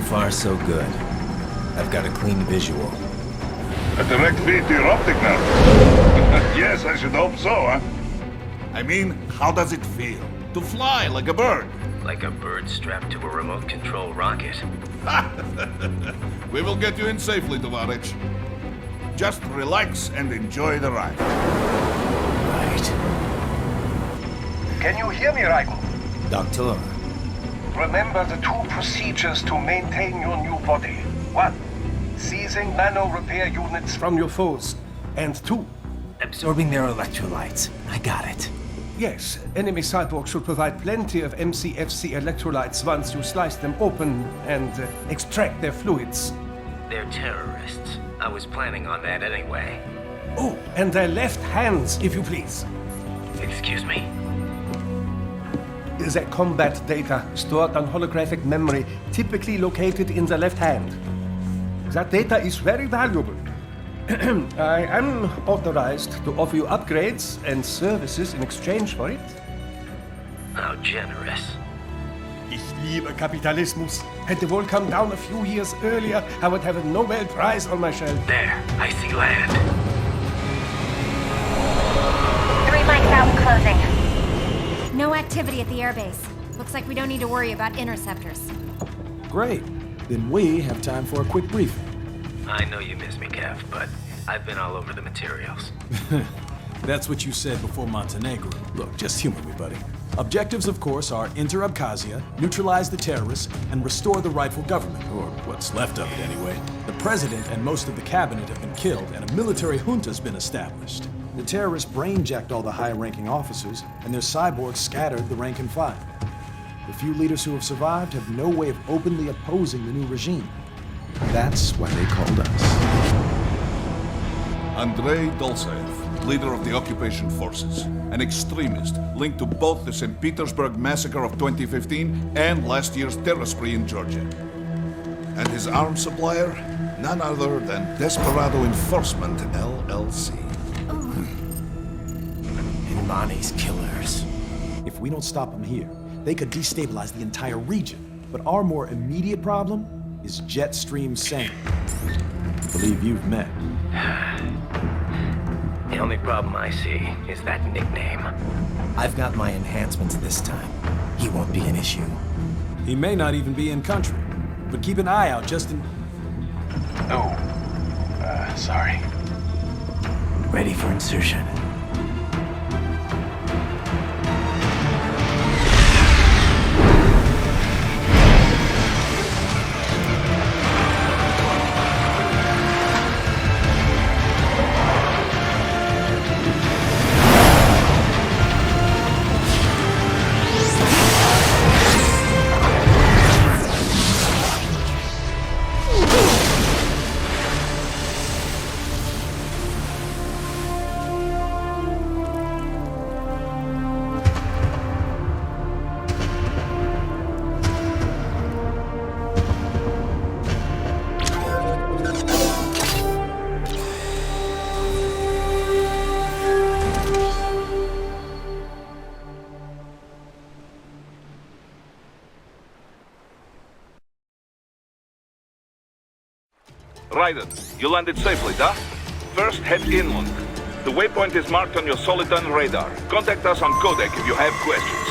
far, so good. I've got a clean visual. A direct feed to your optic nerve. Yes, I should hope so, huh? I mean, how does it feel? To fly like a bird? Like a bird strapped to a remote control rocket. We will get you in safely, Tovarich. Just relax and enjoy the ride. Right. Can you hear me, Raiko? Doctor. Remember the two procedures to maintain your new body. 1. Seizing nano repair units from your foes. And 2. Absorbing their electrolytes. I got it. Yes, enemy cyborgs should provide plenty of MCFC electrolytes once you slice them open and extract their fluids. They're terrorists. I was planning on that anyway. Oh, and their left hands, if you please. Excuse me? The combat data stored on holographic memory, typically located in the left hand. That data is very valuable. I am authorized to offer you upgrades and services in exchange for it. How generous. Ich liebe Kapitalismus. Had the wall come down a few years earlier, I would have a Nobel Prize on my shelf. There, I see land. 3 mics out and closing. No activity at the airbase. Looks like we don't need to worry about interceptors. Great. Then we have time for a quick briefing. I know you miss me, Kev, but I've been all over the materials. That's what you said before Montenegro. Look, just humor me, buddy. Objectives, of course, are enter Abkhazia, neutralize the terrorists, and restore the rightful government, or what's left of it anyway. The president and most of the cabinet have been killed, and a military junta's been established. The terrorists brain-jacked all the high-ranking officers, and their cyborgs scattered the rank and file. The few leaders who have survived have no way of openly opposing the new regime. That's why they called us. Andrei Dolzaev, leader of the occupation forces, an extremist linked to both the St. Petersburg massacre of 2015 and last year's terror spree in Georgia. And his arms supplier, none other than Desperado Enforcement, LLC. And Mani's killers. If we don't stop them here, they could destabilize the entire region. But our more immediate problem is Jetstream Sam. I believe you've met. The only problem I see is that nickname. I've got my enhancements this time. He won't be an issue. He may not even be in country, but keep an eye out just in... Oh, sorry. Ready for insertion. Raiden, you landed safely, huh? First, head inland. The waypoint is marked on your Soliton radar. Contact us on Codec if you have questions.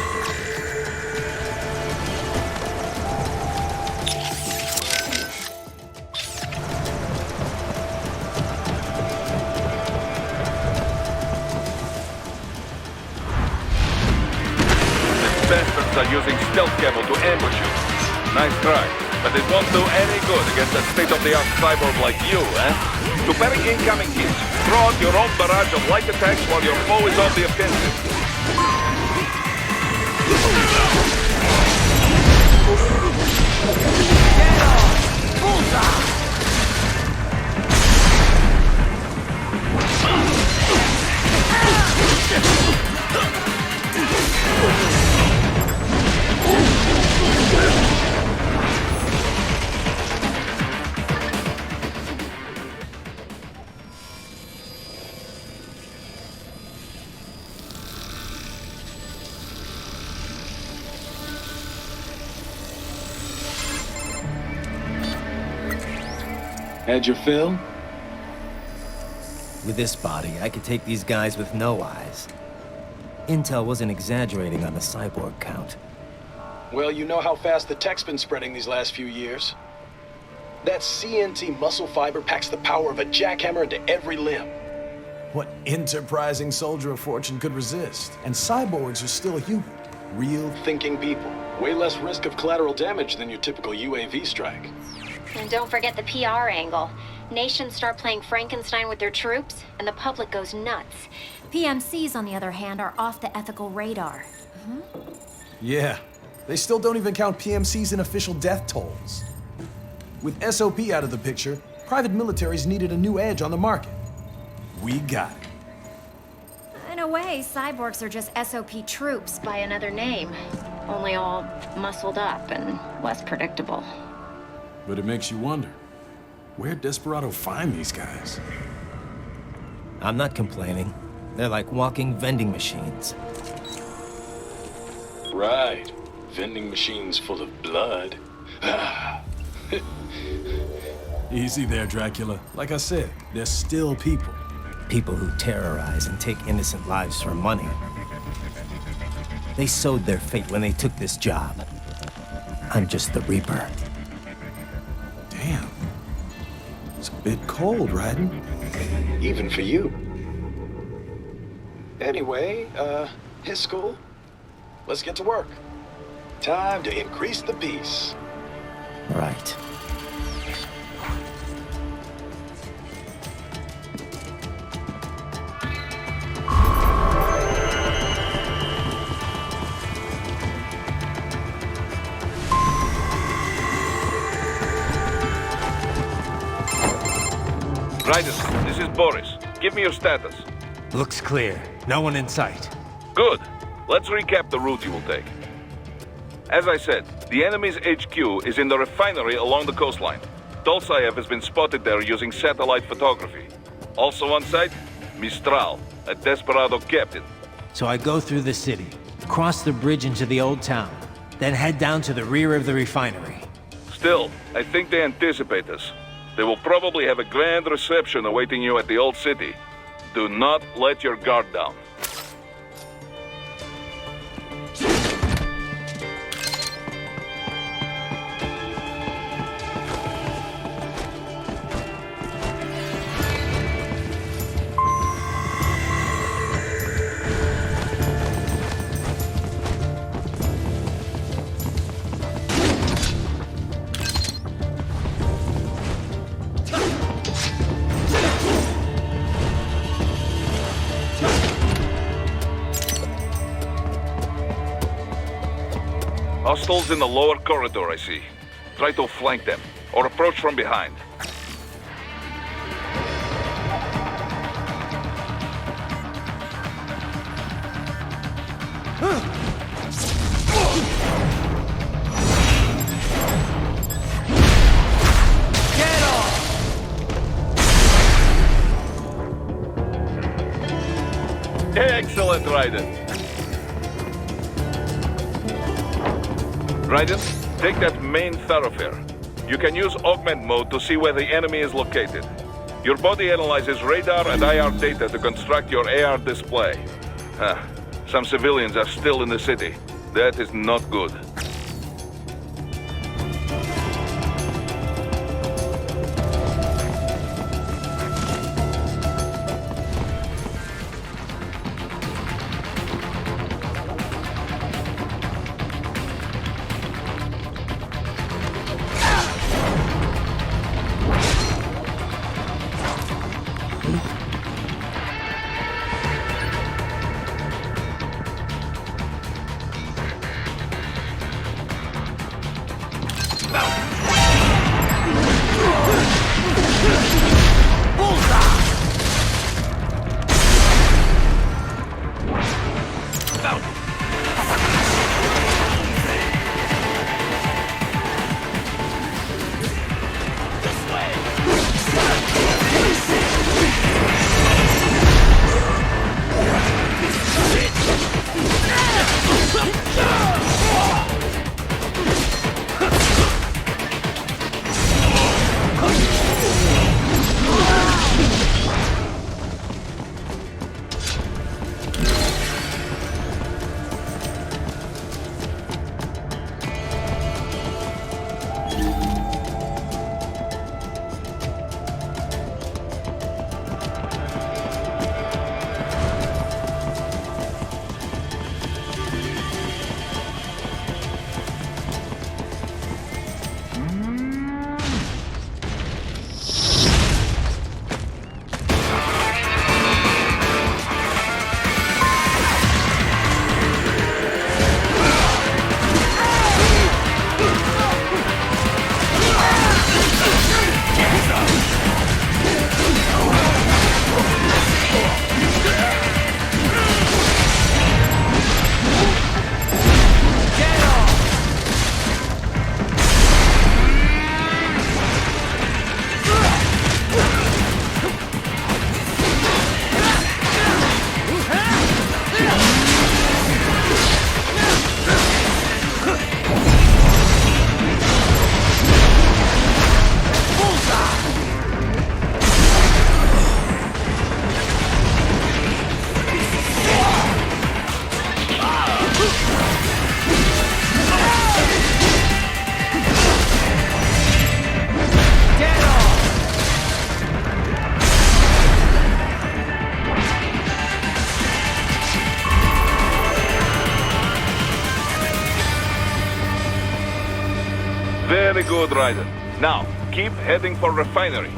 These bastards are using stealth cable to ambush you. Nice try. But it won't do any good against a state-of-the-art cyborg like you, eh? To parry incoming hits, throw out your own barrage of light attacks while your foe is on the offensive. Had your fill? With this body, I could take these guys with no eyes. Intel wasn't exaggerating on the cyborg count. Well, you know how fast the tech's been spreading these last few years. That CNT muscle fiber packs the power of a jackhammer into every limb. What enterprising soldier of fortune could resist? And cyborgs are still human. Real. Thinking people. Way less risk of collateral damage than your typical UAV strike. And don't forget the PR angle. Nations start playing Frankenstein with their troops, and the public goes nuts. PMCs, on the other hand, are off the ethical radar. Yeah. They still don't even count PMCs in official death tolls. With SOP out of the picture, private militaries needed a new edge on the market. We got it. In a way, cyborgs are just SOP troops by another name. Only all muscled up and less predictable. But it makes you wonder, where'd Desperado find these guys? I'm not complaining. They're like walking vending machines. Right. Vending machines full of blood. Easy there, Dracula. Like I said, they're still people. People who terrorize and take innocent lives for money. They sowed their fate when they took this job. I'm just the Reaper. Damn. It's a bit cold, Raiden. Even for you. Anyway, his school. Let's get to work. Time to increase the peace. Right. Raiden, this is Boris. Give me your status. Looks clear. No one in sight. Good. Let's recap the route you will take. As I said, the enemy's HQ is in the refinery along the coastline. Dolsaev has been spotted there using satellite photography. Also on site, Mistral, a Desperado captain. So I go through the city, cross the bridge into the old town, then head down to the rear of the refinery. Still, I think they anticipate us. They will probably have a grand reception awaiting you at the old city. Do not let your guard down. Hostiles in the lower corridor, I see. Try to flank them, or approach from behind. Get off! Excellent, Raiden. Raiden, take that main thoroughfare. You can use augment mode to see where the enemy is located. Your body analyzes radar and IR data to construct your AR display. Some civilians are still in the city. That is not good. Very good, Raiden. Now, keep heading for refinery.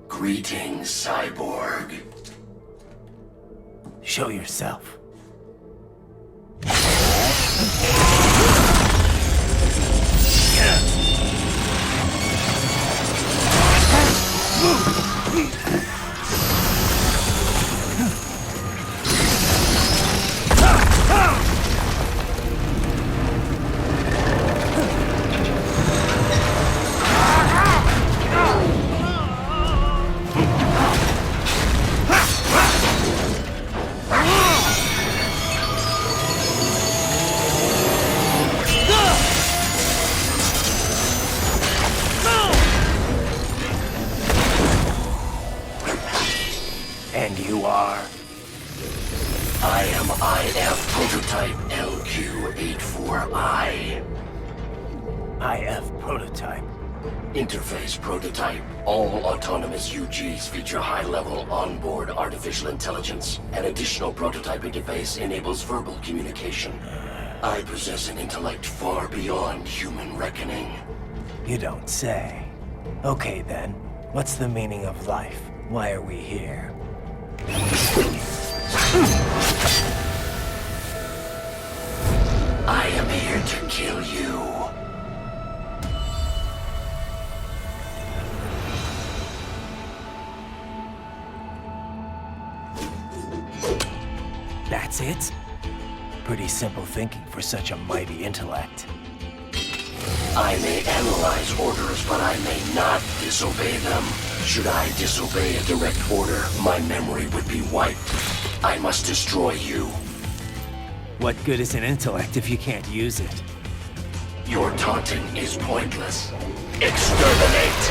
Greetings, cyborg. Show yourself. And you are? I am IF Prototype LQ84I. IF Prototype. Interface Prototype. All autonomous UGs feature high-level onboard artificial intelligence. An additional prototype interface enables verbal communication. I possess an intellect far beyond human reckoning. You don't say. Okay then, what's the meaning of life? Why are we here? I am here to kill you. That's it? Pretty simple thinking for such a mighty intellect. I may analyze orders, but I may not disobey them. Should I disobey a direct order, my memory would be wiped. I must destroy you. What good is an intellect if you can't use it? Your taunting is pointless. Exterminate!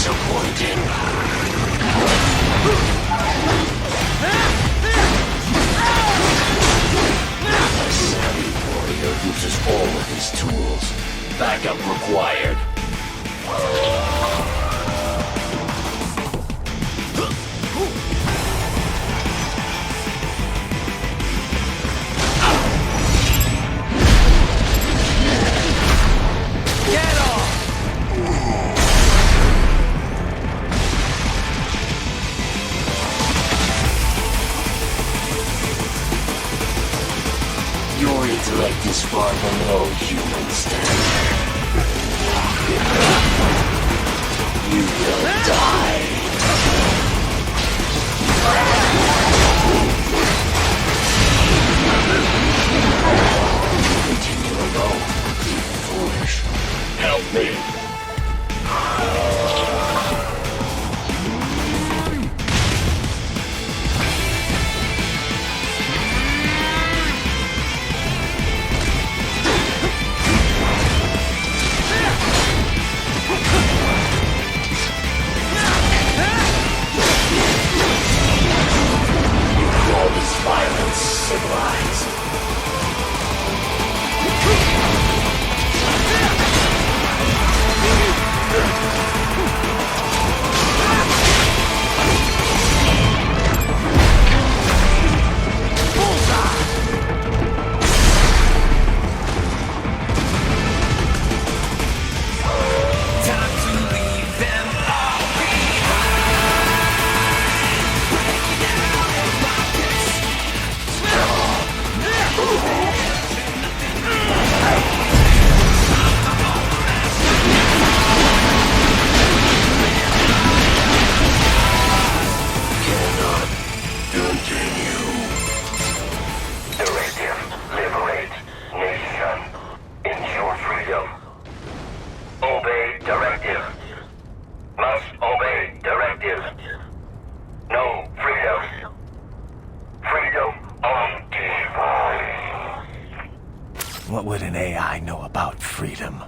Disappointing. A savvy warrior uses all of his tools. Backup required. Your intellect is far below human standard. You will die. Continue alone. You foolish. Help me. All this violence civilized. What would an AI know about freedom?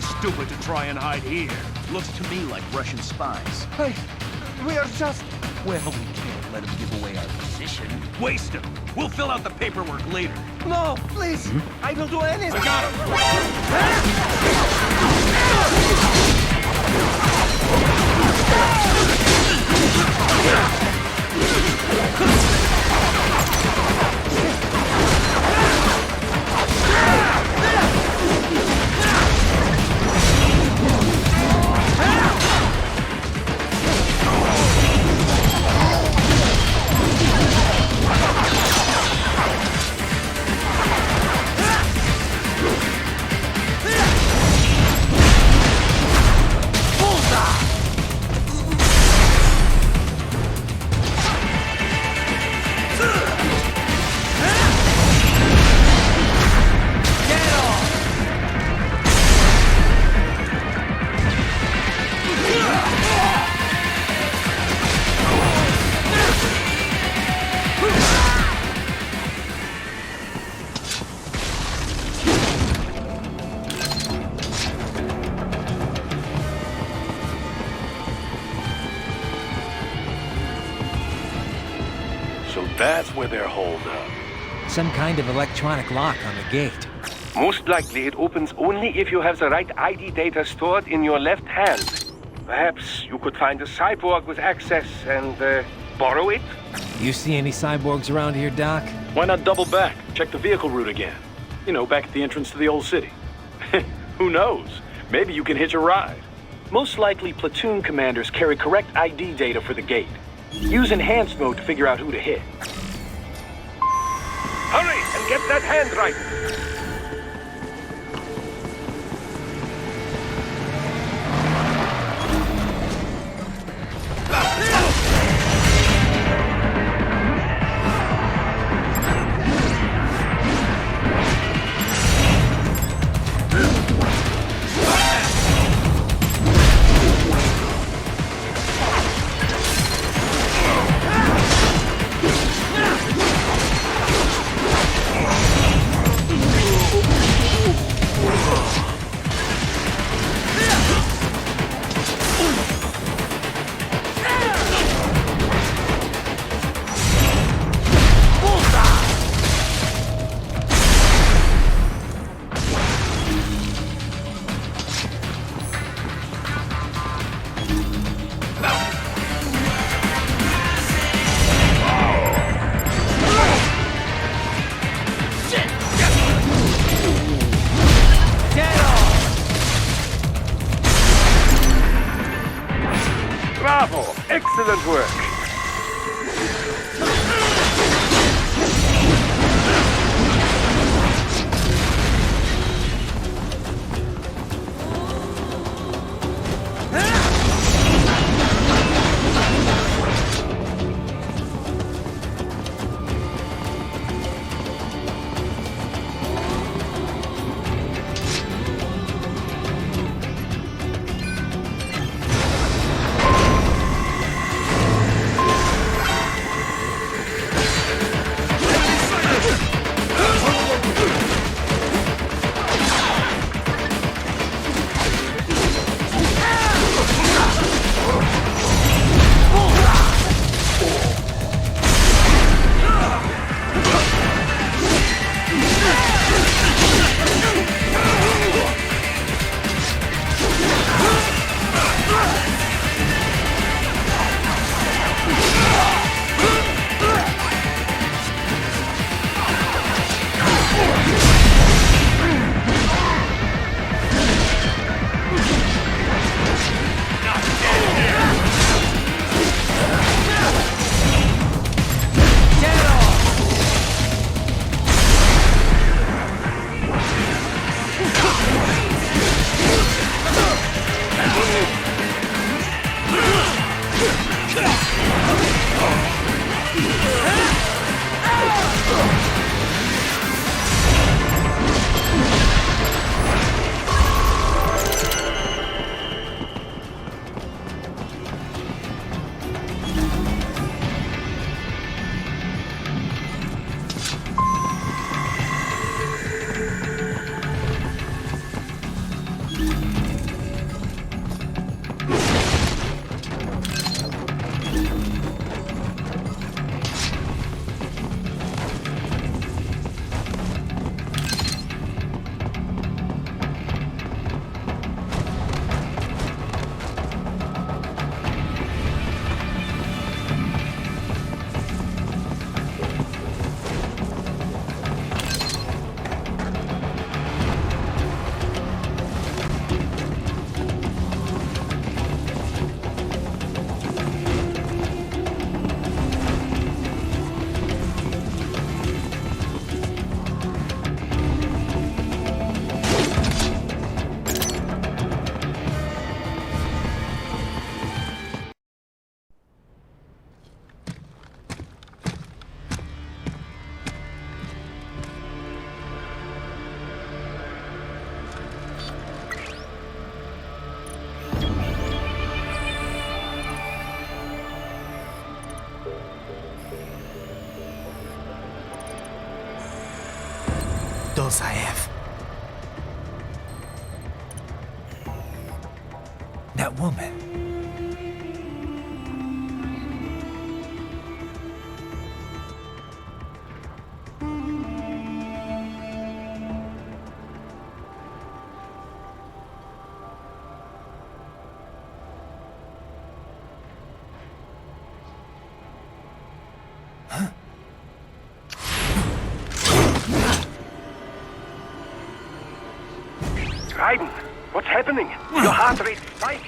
stupid to try and hide here. Looks to me like Russian spies. Hey, we are just... Well, we can't let him give away our position. Waste him. We'll fill out the paperwork later. No, please. I will do anything. I got That's where they're holed up. Some kind of electronic lock on the gate. Most likely it opens only if you have the right ID data stored in your left hand. Perhaps you could find a cyborg with access and borrow it? You see any cyborgs around here, Doc? Why not double back? Check the vehicle route again. You know, back at the entrance to the old city. Who knows? Maybe you can hitch a ride. Most likely, platoon commanders carry correct ID data for the gate. Use enhanced mode to figure out who to hit. Hurry and get that hand right! pistols I have. That woman. Raiden, what's happening? Your heart rate spiked.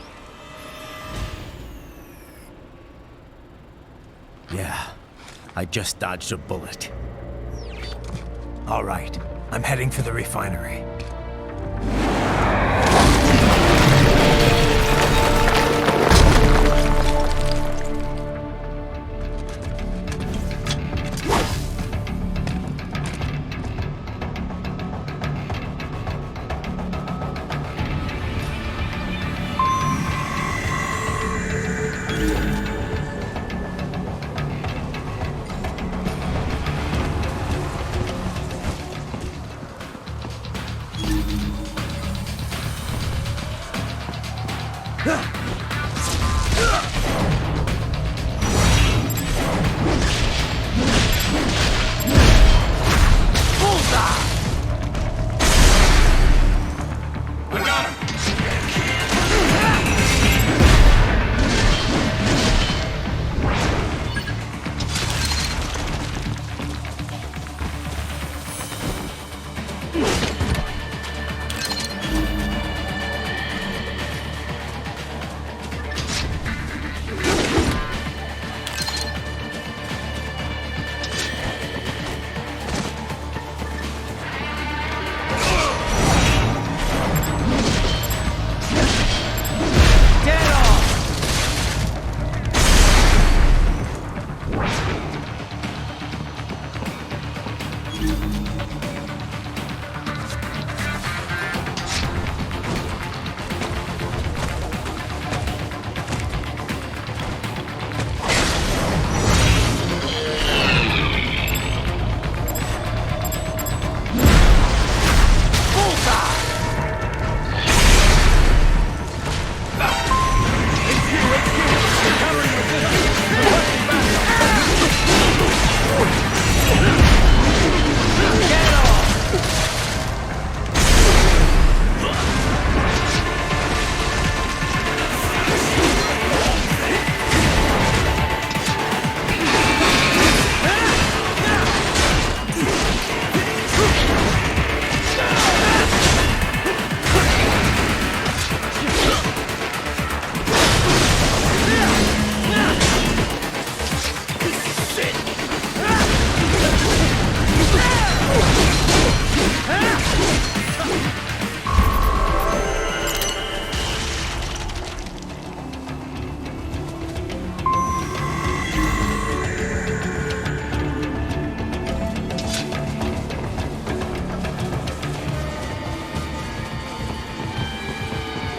Yeah, I just dodged a bullet. All right, I'm heading for the refinery.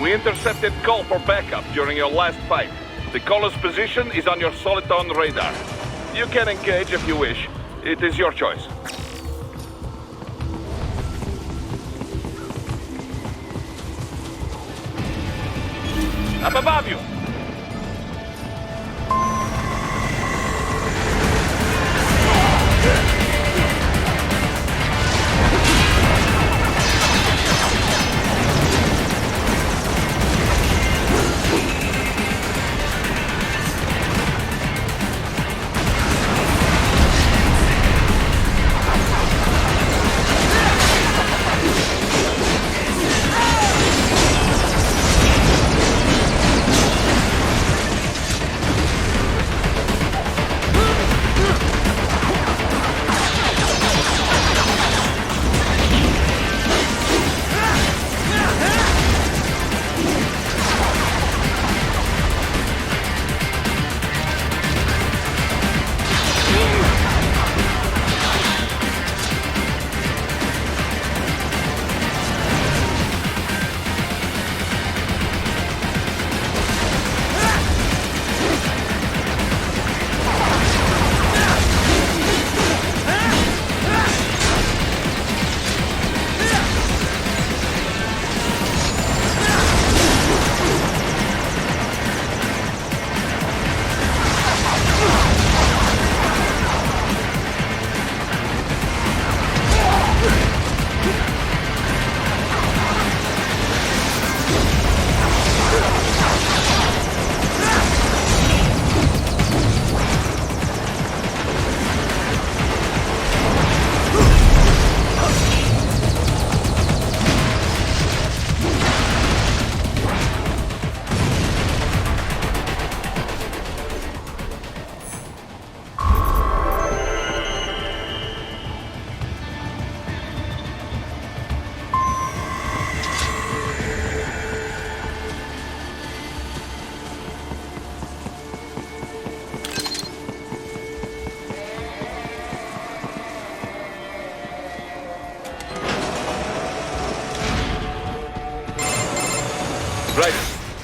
We intercepted call for backup during your last fight. The caller's position is on your Soliton radar. You can engage if you wish. It is your choice. Up above you!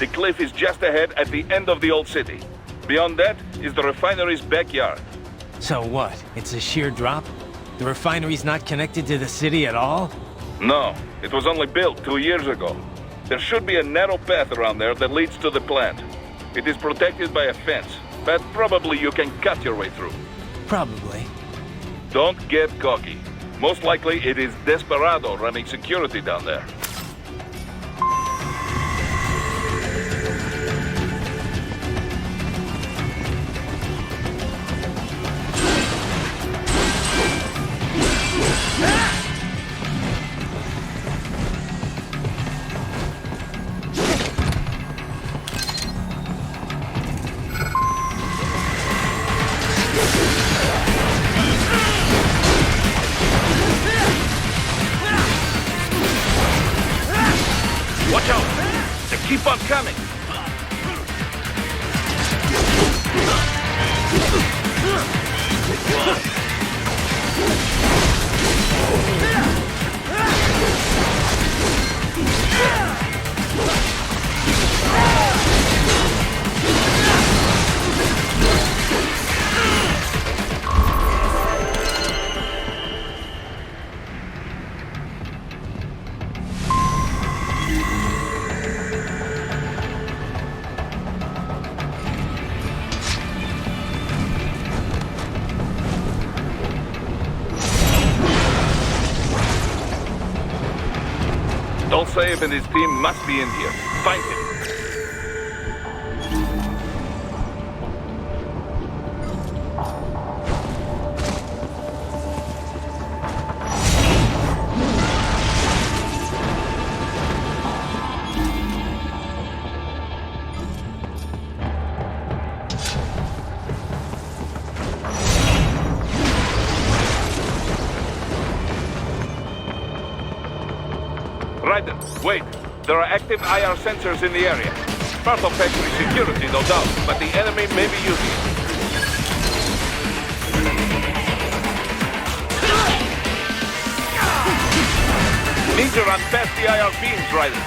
The cliff is just ahead at the end of the old city. Beyond that is the refinery's backyard. So what? It's a sheer drop? The refinery's not connected to the city at all? No, it was only built 2 years ago. There should be a narrow path around there that leads to the plant. It is protected by a fence, but probably you can cut your way through. Probably. Don't get cocky. Most likely it is Desperado running security down there. Watch out! They keep on coming! Dolcev and his team must be in here. Find him. Raiden, wait. There are active IR sensors in the area. Part of factory security, no doubt, but the enemy may be using it. Need to run past the IR beams, Raiden.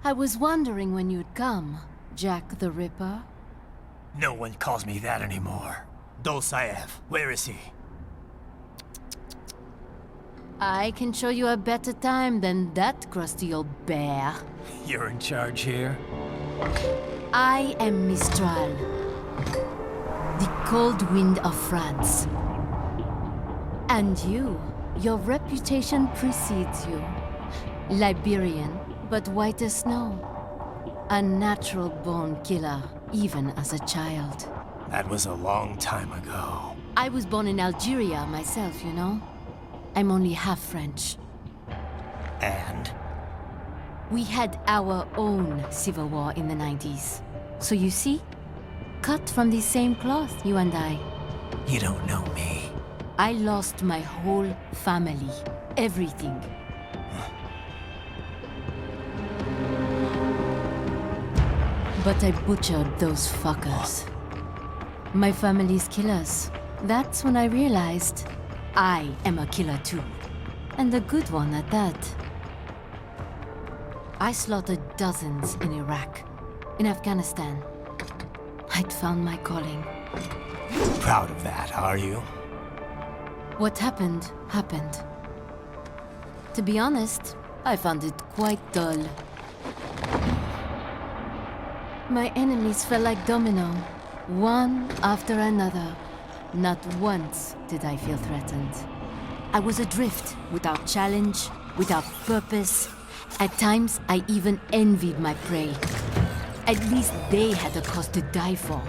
I was wondering when you'd come, Jack the Ripper. No one calls me that anymore. Dolsaev, where is he? I can show you a better time than that crusty old bear. You're in charge here? I am Mistral, the cold wind of France. And your reputation precedes you. Liberian, but white as snow. A natural-born killer, even as a child. That was a long time ago. I was born in Algeria myself, you know? I'm only half French. And? We had our own civil war in the 90s. So you see? Cut from the same cloth, you and I. You don't know me. I lost my whole family. Everything. But I butchered those fuckers. My family's killers. That's when I realized I am a killer too. And a good one at that. I slaughtered dozens in Iraq, in Afghanistan. I'd found my calling. Proud of that, are you? What happened, happened. To be honest, I found it quite dull. My enemies fell like domino, one after another. Not once did I feel threatened. I was adrift, without challenge, without purpose. At times, I even envied my prey. At least they had a cause to die for.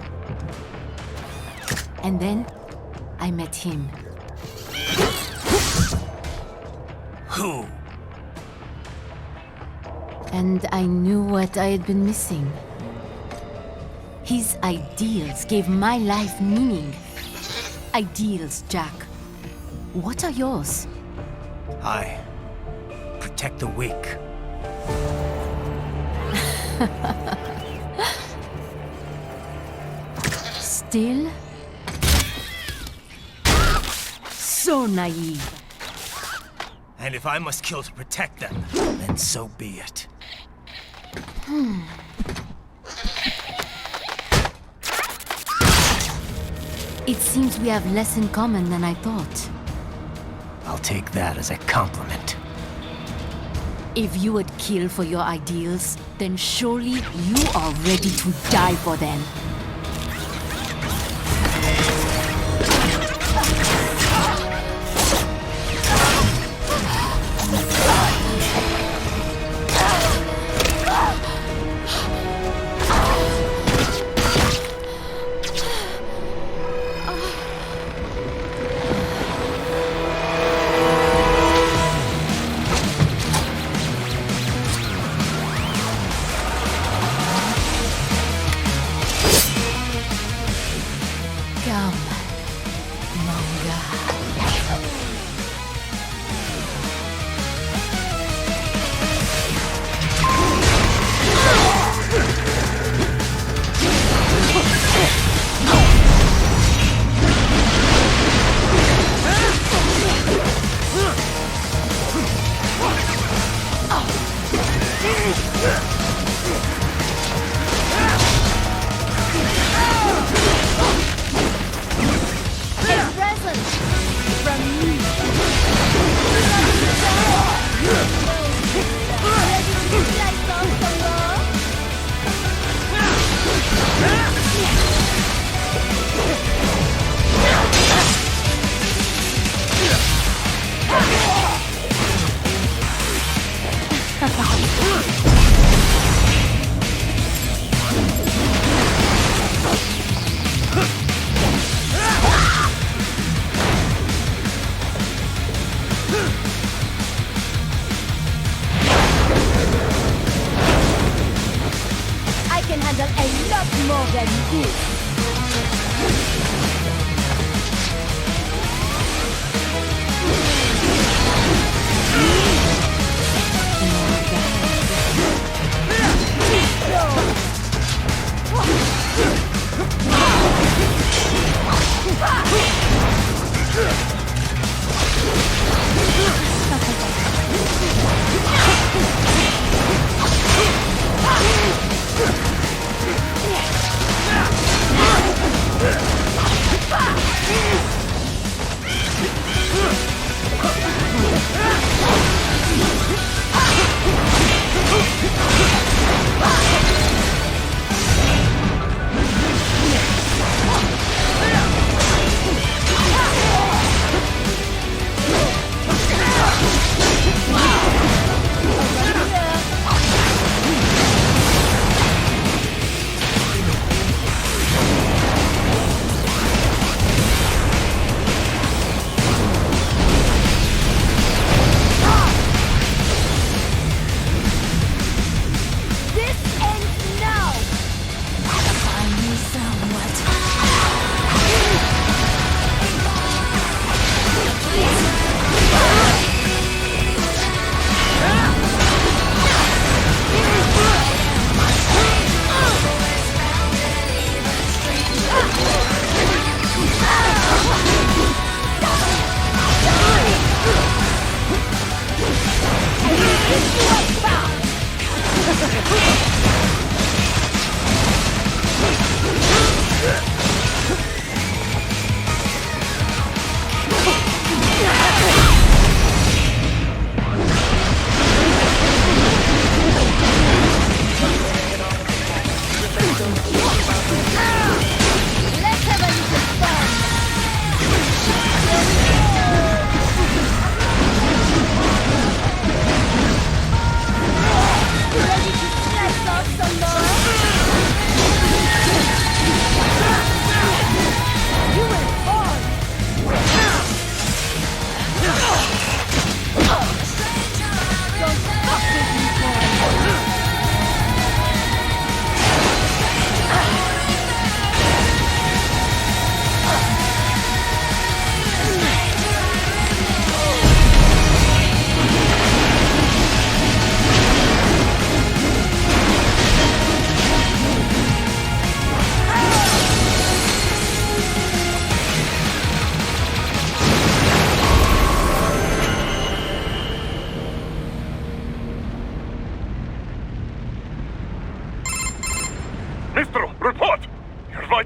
And then, I met him. Who? And I knew what I had been missing. His ideals gave my life meaning. Ideals, Jack. What are yours? I protect the weak. Still? So naive. And if I must kill to protect them, then so be it. It seems we have less in common than I thought. I'll take that as a compliment. If you would kill for your ideals, then surely you are ready to die for them.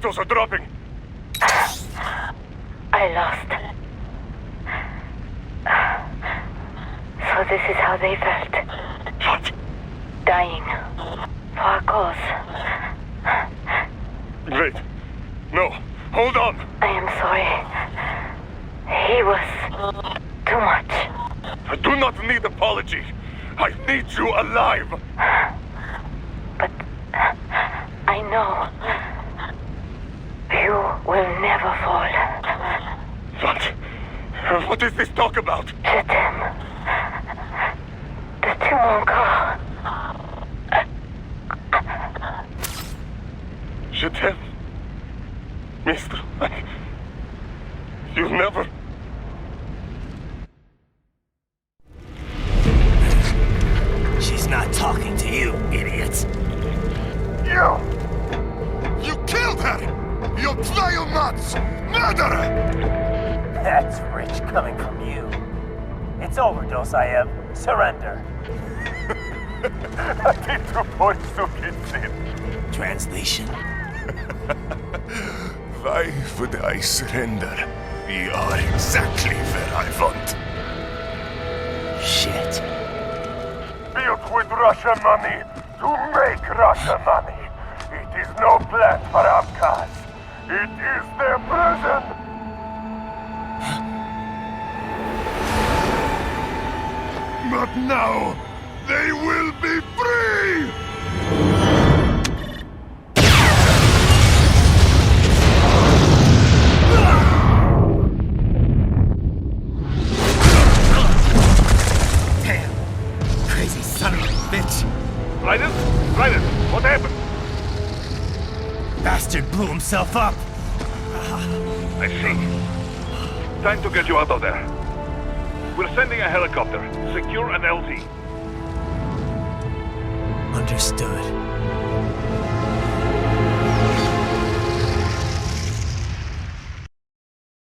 vitals are dropping. I lost. So this is how they felt. What? Dying. For a cause. Wait. No. Hold on. I am sorry. He was too much. I do not need apology. I need you alive. But I know you will never fall. What is this talk about? Je t'aime. De tout mon corps. Je t'aime. Mister, you never... She's not talking to you, idiot. You killed her! You vile nuts! Murderer! That's rich coming from you. It's overdose, I have. Surrender. Translation? Why would I surrender? We are exactly where I want. Shit. Built with Russian money to make Russian money. It is no plan for Abkhaz. It is their prison. But now, they will be free! Damn! Crazy son of a bitch! Raiden? Raiden, what happened? Bastard blew himself up! I see. Time to get you out of there. We're sending a helicopter. Secure an LZ. Understood.